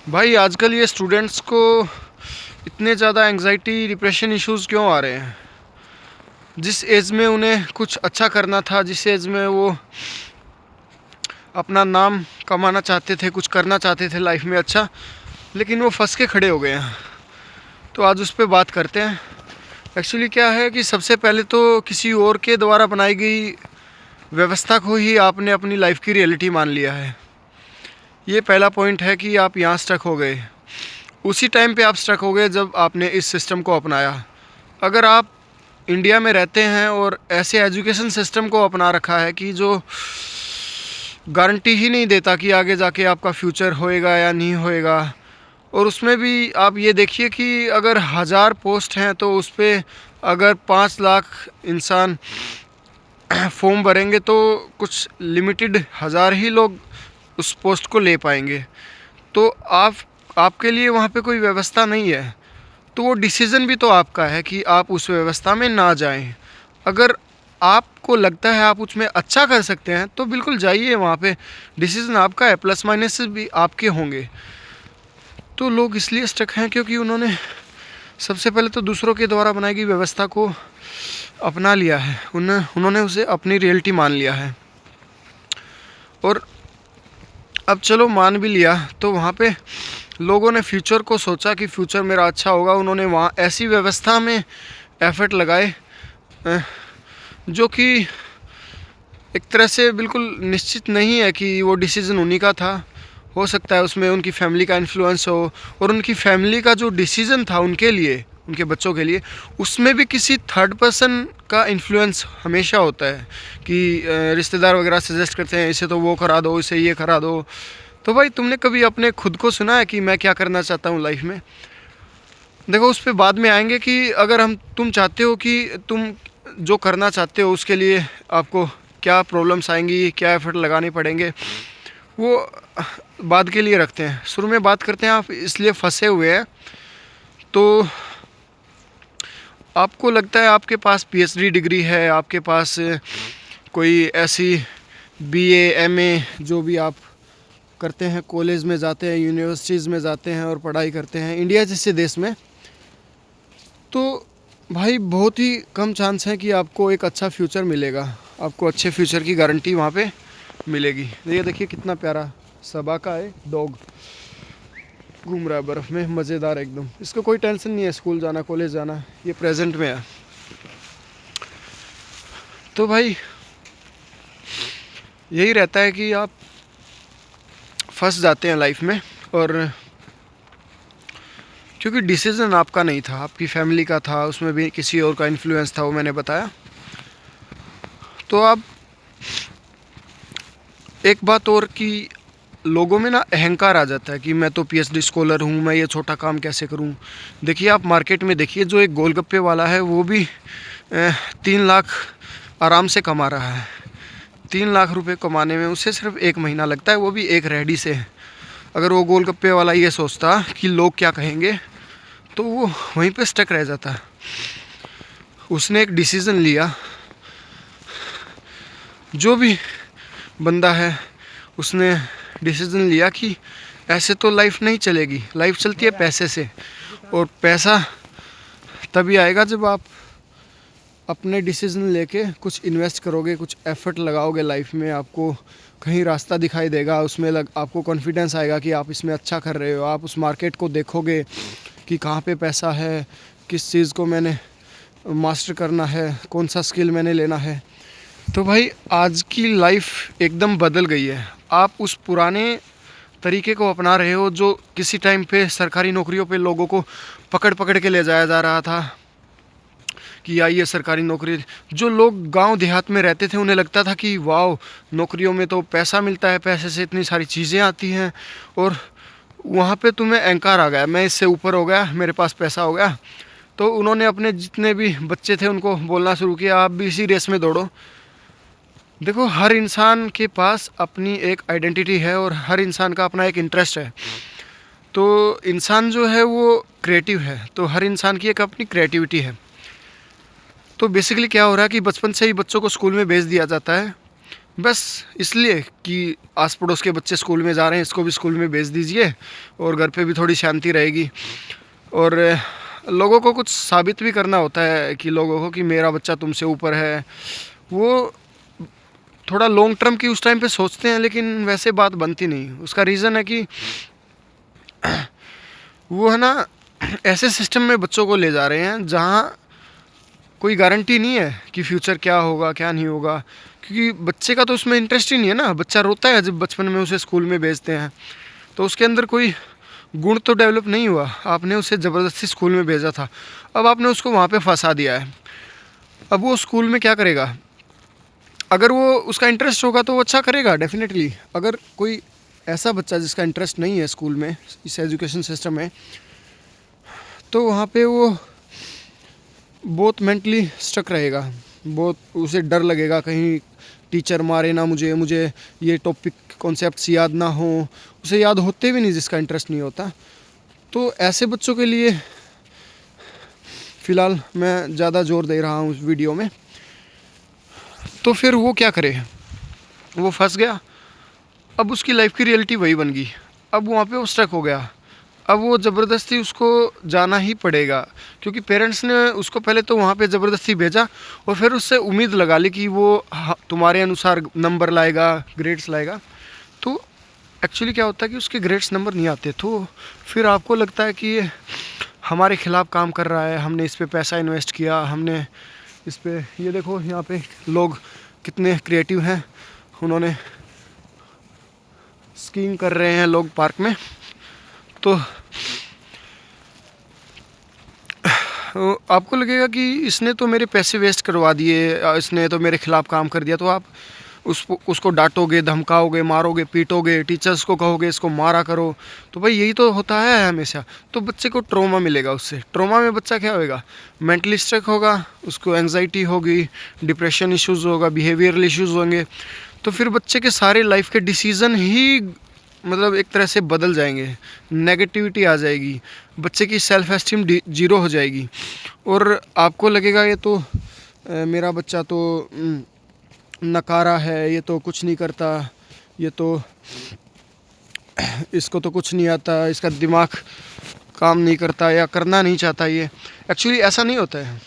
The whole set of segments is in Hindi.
भाई आजकल ये स्टूडेंट्स को इतने ज़्यादा एंग्जाइटी डिप्रेशन इश्यूज़ क्यों आ रहे हैं। जिस एज में उन्हें कुछ अच्छा करना था, जिस एज में वो अपना नाम कमाना चाहते थे, कुछ करना चाहते थे लाइफ में अच्छा, लेकिन वो फंस के खड़े हो गए हैं। तो आज उस पर बात करते हैं। एक्चुअली क्या है कि सबसे पहले तो किसी और के द्वारा बनाई गई व्यवस्था को ही आपने अपनी लाइफ की रियलिटी मान लिया है। ये पहला पॉइंट है कि आप यहाँ स्टक हो गए। उसी टाइम पे आप स्टक हो गए जब आपने इस सिस्टम को अपनाया। अगर आप इंडिया में रहते हैं और ऐसे एजुकेशन सिस्टम को अपना रखा है कि जो गारंटी ही नहीं देता कि आगे जाके आपका फ्यूचर होएगा या नहीं होएगा, और उसमें भी आप ये देखिए कि अगर 1000 पोस्ट हैं तो उस पर अगर 5 लाख इंसान फॉर्म भरेंगे तो कुछ लिमिटेड 1000 ही लोग उस पोस्ट को ले पाएंगे। तो आपके लिए वहाँ पे कोई व्यवस्था नहीं है, तो वो डिसीज़न भी तो आपका है कि आप उस व्यवस्था में ना जाएं। अगर आपको लगता है आप उसमें अच्छा कर सकते हैं तो बिल्कुल जाइए वहाँ पे, डिसीज़न आपका है, प्लस माइनस भी आपके होंगे। तो लोग इसलिए स्टक हैं क्योंकि उन्होंने सबसे पहले तो दूसरों के द्वारा बनाई गई व्यवस्था को अपना लिया है, उन्होंने उसे अपनी रियलिटी मान लिया है। और अब चलो मान भी लिया तो वहाँ पे लोगों ने फ्यूचर को सोचा कि फ्यूचर मेरा अच्छा होगा। उन्होंने वहाँ ऐसी व्यवस्था में एफर्ट लगाए जो कि एक तरह से बिल्कुल निश्चित नहीं है कि वो डिसीज़न उन्हीं का था। हो सकता है उसमें उनकी फैमिली का इन्फ्लुएंस हो, और उनकी फैमिली का जो डिसीज़न था उनके लिए, उनके बच्चों के लिए, उसमें भी किसी थर्ड पर्सन का इन्फ्लुएंस हमेशा होता है कि रिश्तेदार वगैरह सजेस्ट करते हैं इसे तो वो करा दो, इसे ये करा दो। तो भाई तुमने कभी अपने खुद को सुना है कि मैं क्या करना चाहता हूँ लाइफ में? देखो उस पर बाद में आएंगे कि अगर तुम चाहते हो कि तुम जो करना चाहते हो उसके लिए आपको क्या प्रॉब्लम्स आएंगी, क्या एफर्ट लगाने पड़ेंगे, वो बाद के लिए रखते हैं। शुरू में बात करते हैं आप इसलिए फंसे हुए हैं। तो आपको लगता है आपके पास पीएचडी डिग्री है, आपके पास कोई ऐसी बीए एमए जो भी आप करते हैं, कॉलेज में जाते हैं, यूनिवर्सिटीज़ में जाते हैं और पढ़ाई करते हैं इंडिया जैसे देश में, तो भाई बहुत ही कम चांस है कि आपको एक अच्छा फ्यूचर मिलेगा, आपको अच्छे फ्यूचर की गारंटी वहाँ पे मिलेगी। ये देखिए कितना प्यारा सबा का है डॉग, घूम रहा है बर्फ़ में, मज़ेदार एकदम। इसको कोई टेंशन नहीं है स्कूल जाना, कॉलेज जाना, ये प्रेजेंट में है। तो भाई यही रहता है कि आप फंस जाते हैं लाइफ में, और क्योंकि डिसीज़न आपका नहीं था, आपकी फैमिली का था, उसमें भी किसी और का इन्फ्लुएंस था, वो मैंने बताया। तो अब एक बात और कि लोगों में ना अहंकार आ जाता है कि मैं तो पीएचडी स्कॉलर हूँ, मैं ये छोटा काम कैसे करूँ। देखिए आप मार्केट में देखिए, जो एक गोलगप्पे वाला है वो भी 3 लाख आराम से कमा रहा है। 3 लाख रुपए कमाने में उसे सिर्फ 1 महीना लगता है, वो भी एक रेडी से। अगर वो गोलगप्पे वाला ये सोचता कि लोग क्या कहेंगे तो वो वहीं पे स्टक रह जाता। उसने एक डिसीज़न लिया, जो भी बंदा है उसने डिसीज़न लिया कि ऐसे तो लाइफ नहीं चलेगी, लाइफ चलती है पैसे से, और पैसा तभी आएगा जब आप अपने डिसीज़न लेके कुछ इन्वेस्ट करोगे, कुछ एफर्ट लगाओगे लाइफ में, आपको कहीं रास्ता दिखाई देगा, उसमें आपको कॉन्फिडेंस आएगा कि आप इसमें अच्छा कर रहे हो। आप उस मार्केट को देखोगे कि कहाँ पे पैसा है, किस चीज़ को मैंने मास्टर करना है, कौन सा स्किल मैंने लेना है। तो भाई आज की लाइफ एकदम बदल गई है। आप उस पुराने तरीके को अपना रहे हो जो किसी टाइम पे सरकारी नौकरियों पे लोगों को पकड़ पकड़ के ले जाया जा रहा था कि आइए सरकारी नौकरी। जो लोग गांव देहात में रहते थे उन्हें लगता था कि वाह, नौकरियों में तो पैसा मिलता है, पैसे से इतनी सारी चीज़ें आती हैं, और वहाँ पे तुम्हें अहंकार आ गया, मैं इससे ऊपर हो गया, मेरे पास पैसा हो गया। तो उन्होंने अपने जितने भी बच्चे थे उनको बोलना शुरू किया, आप भी इसी रेस में दौड़ो। देखो हर इंसान के पास अपनी एक आइडेंटिटी है और हर इंसान का अपना एक इंटरेस्ट है। तो इंसान जो है वो क्रिएटिव है, तो हर इंसान की एक अपनी क्रिएटिविटी है। तो बेसिकली क्या हो रहा है कि बचपन से ही बच्चों को स्कूल में भेज दिया जाता है बस इसलिए कि आस पड़ोस के बच्चे स्कूल में जा रहे हैं, इसको भी स्कूल में भेज दीजिए और घर पे भी थोड़ी शांति रहेगी। और लोगों को कुछ साबित भी करना होता है कि लोगों को कि मेरा बच्चा तुमसे ऊपर है। वो थोड़ा लॉन्ग टर्म की उस टाइम पे सोचते हैं, लेकिन वैसे बात बनती नहीं। उसका रीज़न है कि वो है ना, ऐसे सिस्टम में बच्चों को ले जा रहे हैं जहाँ कोई गारंटी नहीं है कि फ्यूचर क्या होगा क्या नहीं होगा, क्योंकि बच्चे का तो उसमें इंटरेस्ट ही नहीं है ना। बच्चा रोता है जब बचपन में उसे स्कूल में भेजते हैं, तो उसके अंदर कोई गुण तो डेवलप नहीं हुआ। आपने उसे ज़बरदस्ती स्कूल में भेजा था, अब आपने उसको वहाँ पे फंसा दिया है। अब वो स्कूल में क्या करेगा? अगर वो उसका इंटरेस्ट होगा तो वो अच्छा करेगा डेफिनेटली। अगर कोई ऐसा बच्चा जिसका इंटरेस्ट नहीं है स्कूल में, इस एजुकेशन सिस्टम में, तो वहाँ पे वो बहुत मेंटली स्टक रहेगा। बहुत उसे डर लगेगा कहीं टीचर मारे ना मुझे ये टॉपिक कॉन्सेप्ट्स याद ना हो। उसे याद होते भी नहीं जिसका इंटरेस्ट नहीं होता। तो ऐसे बच्चों के लिए फ़िलहाल मैं ज़्यादा जोर दे रहा हूँ इस वीडियो में। तो फिर वो क्या करे? वो फंस गया। अब उसकी लाइफ की रियलिटी वही बन गई। अब वहाँ पे वो स्टक हो गया। अब वो ज़बरदस्ती उसको जाना ही पड़ेगा, क्योंकि पेरेंट्स ने उसको पहले तो वहाँ पे ज़बरदस्ती भेजा और फिर उससे उम्मीद लगा ली कि वो तुम्हारे अनुसार नंबर लाएगा, ग्रेड्स लाएगा। तो एक्चुअली क्या होता है कि उसके ग्रेड्स नंबर नहीं आते, तो फिर आपको लगता है कि ये हमारे खिलाफ़ काम कर रहा है, हमने इस पे पैसा इन्वेस्ट किया, हमने इस पे, ये देखो यहाँ पे लोग कितने क्रिएटिव हैं, उन्होंने स्कीइंग कर रहे हैं लोग पार्क में। तो आपको लगेगा कि इसने तो मेरे पैसे वेस्ट करवा दिए, इसने तो मेरे खिलाफ़ काम कर दिया। तो आप उसको डांटोगे, धमकाओगे, मारोगे, पीटोगे, टीचर्स को कहोगे इसको मारा करो। तो भाई यही तो होता है हमेशा। तो बच्चे को ट्रॉमा मिलेगा उससे। ट्रॉमा में बच्चा क्या होएगा? मेंटली स्ट्रक होगा, उसको एंजाइटी होगी, डिप्रेशन इश्यूज़ होगा, बिहेवियरल इश्यूज़ होंगे। तो फिर बच्चे के सारे लाइफ के डिसीज़न ही मतलब एक तरह से बदल जाएंगे, नेगेटिविटी आ जाएगी, बच्चे की सेल्फ एस्टीम जीरो हो जाएगी। और आपको लगेगा ये तो मेरा बच्चा तो नकारा है, ये तो कुछ नहीं करता, ये तो इसको तो कुछ नहीं आता, इसका दिमाग काम नहीं करता या करना नहीं चाहता। ये एक्चुअली ऐसा नहीं होता है।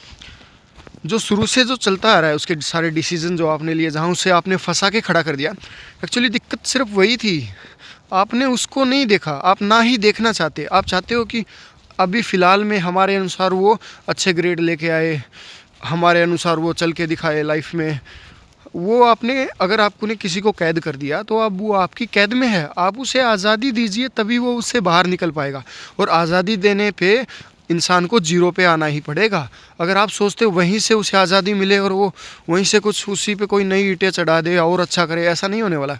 जो शुरू से जो चलता आ रहा है, उसके सारे डिसीजन जो आपने लिए, जहाँ उसे आपने फंसा के खड़ा कर दिया, एक्चुअली दिक्कत सिर्फ वही थी। आपने उसको नहीं देखा, आप ना ही देखना चाहते। आप चाहते हो कि अभी फ़िलहाल में हमारे अनुसार वो अच्छे ग्रेड लेके आए, हमारे अनुसार वो चल के दिखाए लाइफ में। वो आपने, अगर आपने किसी को कैद कर दिया तो अब वो आपकी कैद में है। आप उसे आज़ादी दीजिए, तभी वो उससे बाहर निकल पाएगा। और आज़ादी देने पे इंसान को जीरो पे आना ही पड़ेगा। अगर आप सोचते हो वहीं से उसे आज़ादी मिले और वो वहीं से कुछ उसी पे कोई नई ईंटें चढ़ा दे और अच्छा करे, ऐसा नहीं होने वाला।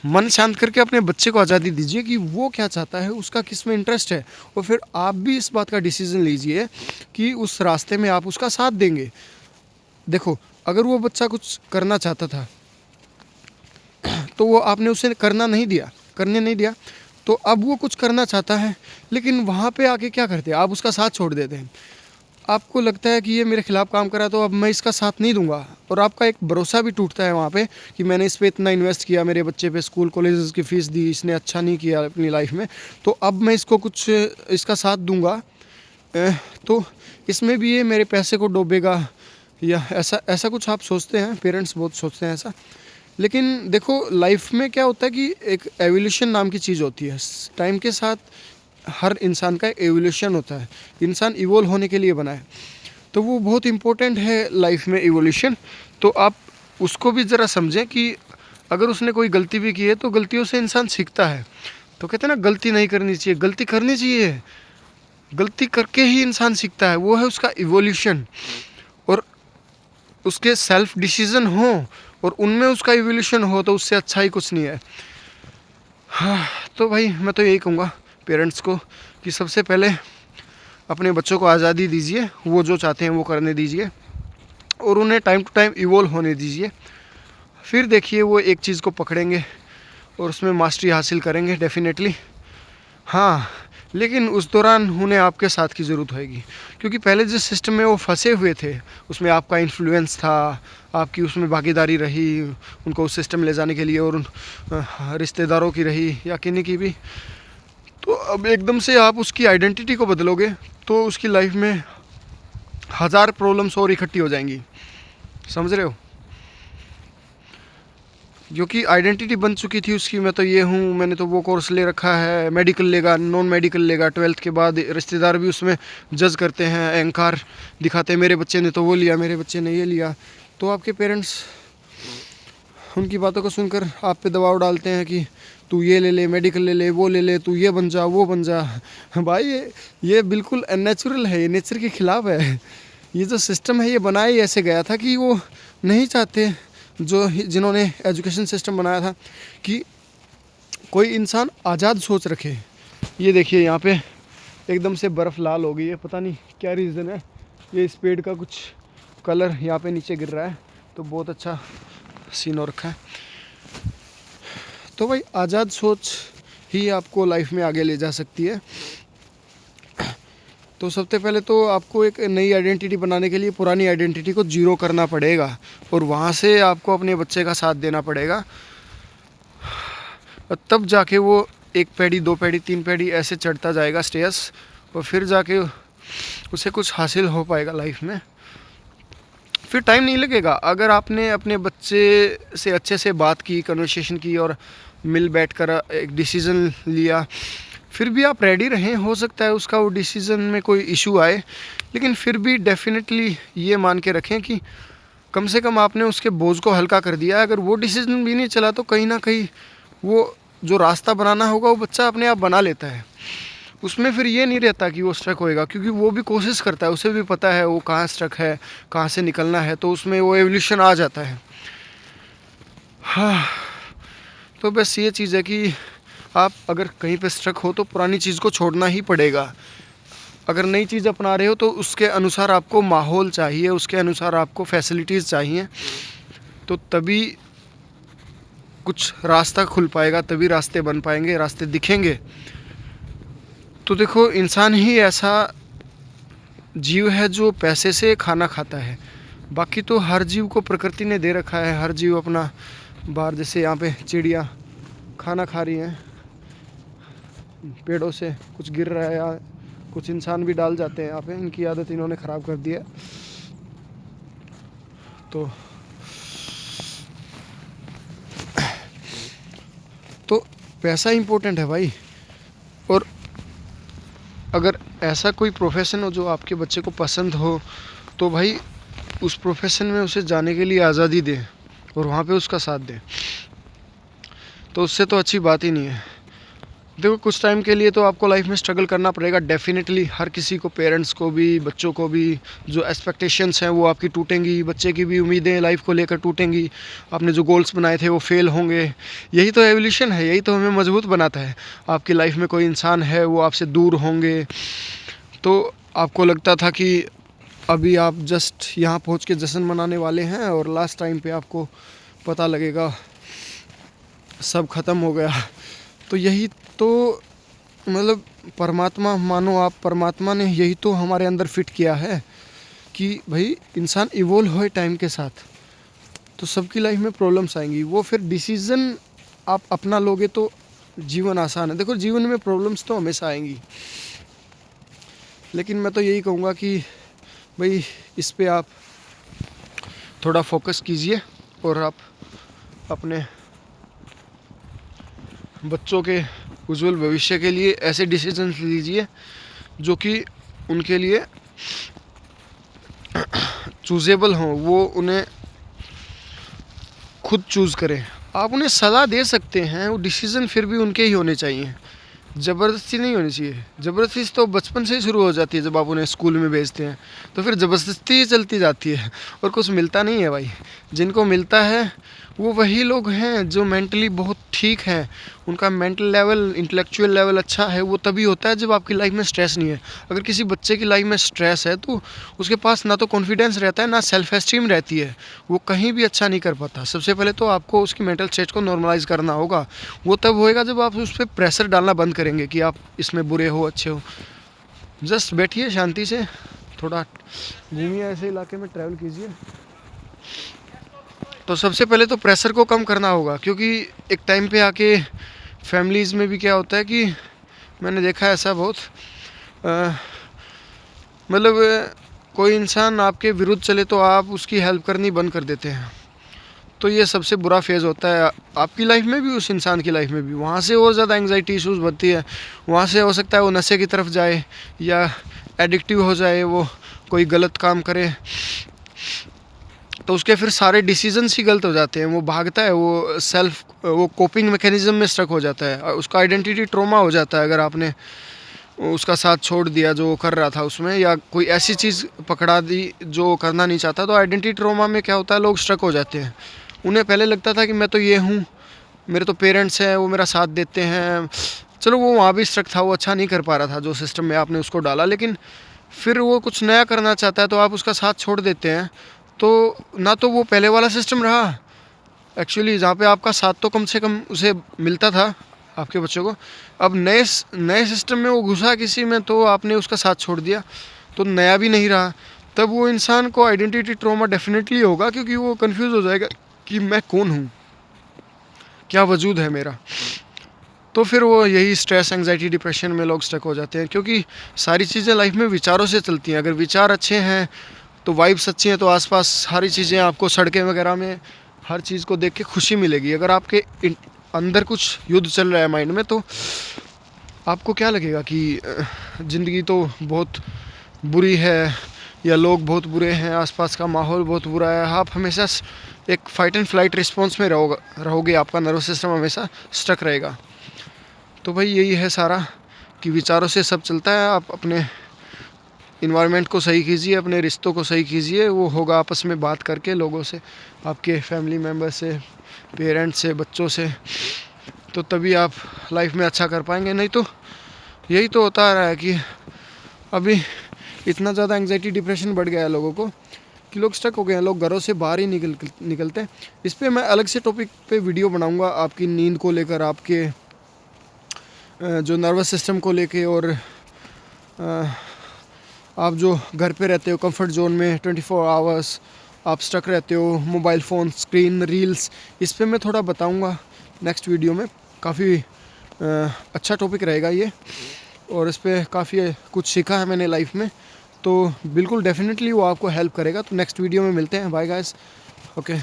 मन शांत करके अपने बच्चे को आज़ादी दीजिए कि वो क्या चाहता है, उसका किस में इंटरेस्ट है, और फिर आप भी इस बात का डिसीज़न लीजिए कि उस रास्ते में आप उसका साथ देंगे। देखो, अगर वो बच्चा कुछ करना चाहता था तो वो आपने उसे करने नहीं दिया, तो अब वो कुछ करना चाहता है, लेकिन वहाँ पे आके क्या करते हैं? आप उसका साथ छोड़ देते हैं। आपको लगता है कि ये मेरे खिलाफ़ काम करा तो अब मैं इसका साथ नहीं दूंगा, और आपका एक भरोसा भी टूटता है वहाँ पे कि मैंने इस पे इतना इन्वेस्ट किया, मेरे बच्चे पे स्कूल कॉलेजेस की फ़ीस दी, इसने अच्छा नहीं किया अपनी लाइफ में, तो अब मैं इसको कुछ इसका साथ दूंगा तो इसमें भी ये मेरे पैसे को डूबेगा, या ऐसा कुछ आप सोचते हैं। पेरेंट्स बहुत सोचते हैं ऐसा। लेकिन देखो, लाइफ में क्या होता है कि एक एवोल्यूशन नाम की चीज़ होती है। टाइम के साथ हर इंसान का एवोल्यूशन होता है। इंसान इवोल्व होने के लिए बना है, तो वो बहुत इम्पोर्टेंट है लाइफ में इवोल्यूशन। तो आप उसको भी ज़रा समझें कि अगर उसने कोई गलती भी की है तो गलतियों से इंसान सीखता है। तो कहते हैं ना, गलती नहीं करनी चाहिए, गलती करनी चाहिए। गलती करके ही इंसान सीखता है, वो है उसका इवोल्यूशन। और उसके सेल्फ डिसीज़न हो और उनमें उसका इवोल्यूशन हो तो उससे अच्छा ही कुछ नहीं है। हाँ, तो भाई मैं तो यही कहूँगा पेरेंट्स को कि सबसे पहले अपने बच्चों को आज़ादी दीजिए, वो जो चाहते हैं वो करने दीजिए, और उन्हें टाइम टू टाइम इवोल्व होने दीजिए। फिर देखिए वो एक चीज़ को पकड़ेंगे और उसमें मास्टरी हासिल करेंगे डेफिनेटली। हाँ, लेकिन उस दौरान उन्हें आपके साथ की ज़रूरत होगी, क्योंकि पहले जिस सिस्टम में वो फंसे हुए थे उसमें आपका इन्फ्लुएंस था, आपकी उसमें भागीदारी रही उनको उस सिस्टम ले जाने के लिए, और उन रिश्तेदारों की रही या किन्हीं की भी। तो अब एकदम से आप उसकी आइडेंटिटी को बदलोगे तो उसकी लाइफ में हज़ार प्रॉब्लम्स और इकट्ठी हो जाएंगी, समझ रहे हो। जो कि आइडेंटिटी बन चुकी थी उसकी, मैं तो ये हूँ, मैंने तो वो कोर्स ले रखा है, मेडिकल लेगा, नॉन मेडिकल लेगा, 12th के बाद रिश्तेदार भी उसमें जज करते हैं, अहंकार दिखाते हैं, मेरे बच्चे ने तो वो लिया, मेरे बच्चे ने ये लिया। तो आपके पेरेंट्स उनकी बातों को सुनकर आप पे दबाव डालते हैं कि तू ये ले ले, मेडिकल ले ले, वो ले ले, तू ये बन जा, वो बन जा। भाई ये बिल्कुल अननेचुरल है, ये नेचर के ख़िलाफ़ है। ये जो सिस्टम है ये बनाया ही ऐसे गया था कि वो नहीं चाहते, जिन्होंने एजुकेशन सिस्टम बनाया था, कि कोई इंसान आज़ाद सोच रखे। ये देखिए यहाँ पे एकदम से बर्फ़ लाल हो गई है, पता नहीं क्या रीज़न है। ये इस पेड़ का कुछ कलर यहाँ पे नीचे गिर रहा है, तो बहुत अच्छा सीन हो रखा है। तो भाई आज़ाद सोच ही आपको लाइफ में आगे ले जा सकती है। तो सबसे पहले तो आपको एक नई आइडेंटिटी बनाने के लिए पुरानी आइडेंटिटी को जीरो करना पड़ेगा, और वहाँ से आपको अपने बच्चे का साथ देना पड़ेगा, और तब जाके वो 1 पीढ़ी 2 पीढ़ी 3 पीढ़ी ऐसे चढ़ता जाएगा स्टेयर्स, और फिर जाके उसे कुछ हासिल हो पाएगा लाइफ में। फिर टाइम नहीं लगेगा। अगर आपने अपने बच्चे से अच्छे से बात की, कन्वर्सेशन की, और मिल बैठकर एक डिसीज़न लिया, फिर भी आप रेडी रहें, हो सकता है उसका वो डिसीज़न में कोई इशू आए, लेकिन फिर भी डेफिनेटली ये मान के रखें कि कम से कम आपने उसके बोझ को हल्का कर दिया। अगर वो डिसीज़न भी नहीं चला तो कहीं ना कहीं वो जो रास्ता बनाना होगा वो बच्चा अपने आप बना लेता है। उसमें फिर ये नहीं रहता कि वो स्ट्रक होएगा, क्योंकि वो भी कोशिश करता है, उसे भी पता है वो कहाँ स्ट्रक है, कहाँ से निकलना है, तो उसमें वो एवोल्यूशन आ जाता है। हाँ, तो बस ये चीज़ है कि आप अगर कहीं पे स्ट्रक हो तो पुरानी चीज़ को छोड़ना ही पड़ेगा। अगर नई चीज़ अपना रहे हो तो उसके अनुसार आपको माहौल चाहिए, उसके अनुसार आपको फैसिलिटीज़ चाहिए, तो तभी कुछ रास्ता खुल पाएगा, तभी रास्ते बन पाएंगे, रास्ते दिखेंगे। तो देखो, इंसान ही ऐसा जीव है जो पैसे से खाना खाता है, बाकी तो हर जीव को प्रकृति ने दे रखा है। हर जीव अपना बाहर, जैसे यहाँ पे चिड़िया खाना खा रही हैं, पेड़ों से कुछ गिर रहा है, या कुछ इंसान भी डाल जाते हैं यहाँ पे, इनकी आदत इन्होंने ख़राब कर दी है। तो पैसा इम्पोर्टेंट है भाई। और अगर ऐसा कोई प्रोफेशन हो जो आपके बच्चे को पसंद हो, तो भाई उस प्रोफेशन में उसे जाने के लिए आज़ादी दें और वहाँ पे उसका साथ दें, तो उससे तो अच्छी बात ही नहीं है। देखो, कुछ टाइम के लिए तो आपको लाइफ में स्ट्रगल करना पड़ेगा डेफिनेटली, हर किसी को, पेरेंट्स को भी, बच्चों को भी। जो एक्सपेक्टेशंस हैं वो आपकी टूटेंगी, बच्चे की भी उम्मीदें लाइफ को लेकर टूटेंगी, आपने जो गोल्स बनाए थे वो फेल होंगे। यही तो एवोल्यूशन है, यही तो हमें मजबूत बनाता है। आपकी लाइफ में कोई इंसान है वो आपसे दूर होंगे, तो आपको लगता था कि अभी आप जस्ट यहाँ पहुँच के जश्न मनाने वाले हैं, और लास्ट टाइम पे आपको पता लगेगा सब ख़त्म हो गया। तो यही तो मतलब परमात्मा, मानो आप, परमात्मा ने यही तो हमारे अंदर फिट किया है कि भाई इंसान इवोल्व होए टाइम के साथ, तो सबकी लाइफ में प्रॉब्लम्स आएंगी। वो फिर डिसीज़न आप अपना लोगे तो जीवन आसान है। देखो, जीवन में प्रॉब्लम्स तो हमेशा आएंगी, लेकिन मैं तो यही कहूँगा कि भाई इस पे आप थोड़ा फोकस कीजिए, और आप अपने बच्चों के उज्जवल भविष्य के लिए ऐसे डिसीजन लीजिए जो कि उनके लिए चूजेबल हों, वो उन्हें खुद चूज़ करें। आप उन्हें सलाह दे सकते हैं, वो डिसीज़न फिर भी उनके ही होने चाहिए, ज़बरदस्ती नहीं होनी चाहिए। ज़बरदस्ती तो बचपन से ही शुरू हो जाती है, जब आप उन्हें स्कूल में भेजते हैं तो फिर ज़बरदस्ती चलती जाती है और कुछ मिलता नहीं है भाई। जिनको मिलता है वो वही लोग हैं जो मेंटली बहुत ठीक हैं, उनका मेंटल लेवल, इंटेलेक्चुअल लेवल अच्छा है, वो तभी होता है जब आपकी लाइफ में स्ट्रेस नहीं है। अगर किसी बच्चे की लाइफ में स्ट्रेस है तो उसके पास ना तो कॉन्फिडेंस रहता है, ना सेल्फ एस्टीम रहती है, वो कहीं भी अच्छा नहीं कर पाता। सबसे पहले तो आपको उसकी मेंटल स्टेट को नॉर्मलाइज करना होगा। वो तब होएगा जब आप उस पर प्रेशर डालना बंद करेंगे कि आप इसमें बुरे हो, अच्छे हो। जस्ट बैठिए शांति से, थोड़ा घूमिए, ऐसे इलाके में ट्रैवल कीजिए। तो सबसे पहले तो प्रेशर को कम करना होगा, क्योंकि एक टाइम पे आके फैमिलीज़ में भी क्या होता है कि मैंने देखा है ऐसा बहुत, मतलब कोई इंसान आपके विरुद्ध चले तो आप उसकी हेल्प करनी बंद कर देते हैं। तो ये सबसे बुरा फेज़ होता है आपकी लाइफ में भी, उस इंसान की लाइफ में भी। वहाँ से और ज़्यादा एंग्जाइटी इशूज़ बढ़ती है। वहाँ से हो सकता है वो नशे की तरफ जाए या एडिक्टिव हो जाए, वो कोई गलत काम करे, तो उसके फिर सारे डिसीजंस ही गलत हो जाते हैं। वो भागता है, वो कोपिंग मैकेनिज्म में स्टक हो जाता है, उसका आइडेंटिटी ट्रॉमा हो जाता है अगर आपने उसका साथ छोड़ दिया जो कर रहा था उसमें, या कोई ऐसी चीज़ पकड़ा दी जो करना नहीं चाहता। तो आइडेंटिटी ट्रॉमा में क्या होता है, लोग स्टक हो जाते हैं। उन्हें पहले लगता था कि मैं तो ये हूँ, मेरे तो पेरेंट्स हैं, वो मेरा साथ देते हैं, चलो वो वहाँ भी स्ट्रक था, वो अच्छा नहीं कर पा रहा था जो सिस्टम में आपने उसको डाला, लेकिन फिर वो कुछ नया करना चाहता है तो आप उसका साथ छोड़ देते हैं। तो ना तो वो पहले वाला सिस्टम रहा एक्चुअली, जहाँ पे आपका साथ तो कम से कम उसे मिलता था आपके बच्चों को, अब नए सिस्टम में वो घुसा किसी में तो आपने उसका साथ छोड़ दिया, तो नया भी नहीं रहा। तब वो इंसान को आइडेंटिटी ट्रॉमा डेफिनेटली होगा, क्योंकि वो कंफ्यूज हो जाएगा कि मैं कौन हूँ, क्या वजूद है मेरा। तो फिर वो यही स्ट्रेस, एंग्जाइटी, डिप्रेशन में लोग स्टक हो जाते हैं, क्योंकि सारी चीज़ें लाइफ में विचारों से चलती हैं। अगर विचार अच्छे हैं तो वाइब्स अच्छी हैं, तो आसपास सारी चीज़ें आपको, सड़कें वगैरह में हर चीज़ को देख के खुशी मिलेगी। अगर आपके अंदर कुछ युद्ध चल रहा है माइंड में, तो आपको क्या लगेगा कि ज़िंदगी तो बहुत बुरी है, या लोग बहुत बुरे हैं, आसपास का माहौल बहुत बुरा है। आप हमेशा एक फाइट एंड फ्लाइट रिस्पॉन्स में रहोगे, आपका नर्वस सिस्टम हमेशा स्टक रहेगा। तो भाई यही है सारा, कि विचारों से सब चलता है। आप अपने इन्वायरमेंट को सही कीजिए, अपने रिश्तों को सही कीजिए, वो होगा आपस में बात करके लोगों से, आपके फैमिली मेम्बर से, पेरेंट्स से, बच्चों से, तो तभी आप लाइफ में अच्छा कर पाएंगे। नहीं तो यही तो होता आ रहा है कि अभी इतना ज़्यादा एंग्जाइटी, डिप्रेशन बढ़ गया है लोगों को कि लोग स्टक हो गए हैं, लोग घरों से बाहर ही निकलते हैं। इस पर मैं अलग से टॉपिक पे वीडियो बनाऊंगा, आपकी नींद को लेकर, आपके जो नर्वस सिस्टम को लेके, और आप जो घर पे रहते हो कंफर्ट जोन में 24 आवर्स आप स्टक रहते हो, मोबाइल फ़ोन, स्क्रीन, रील्स, इस पे मैं थोड़ा बताऊंगा नेक्स्ट वीडियो में। काफ़ी अच्छा टॉपिक रहेगा ये, और इस पर काफ़ी कुछ सीखा है मैंने लाइफ में, तो बिल्कुल डेफिनेटली वो आपको हेल्प करेगा। तो नेक्स्ट वीडियो में मिलते हैं। Bye guys, okay.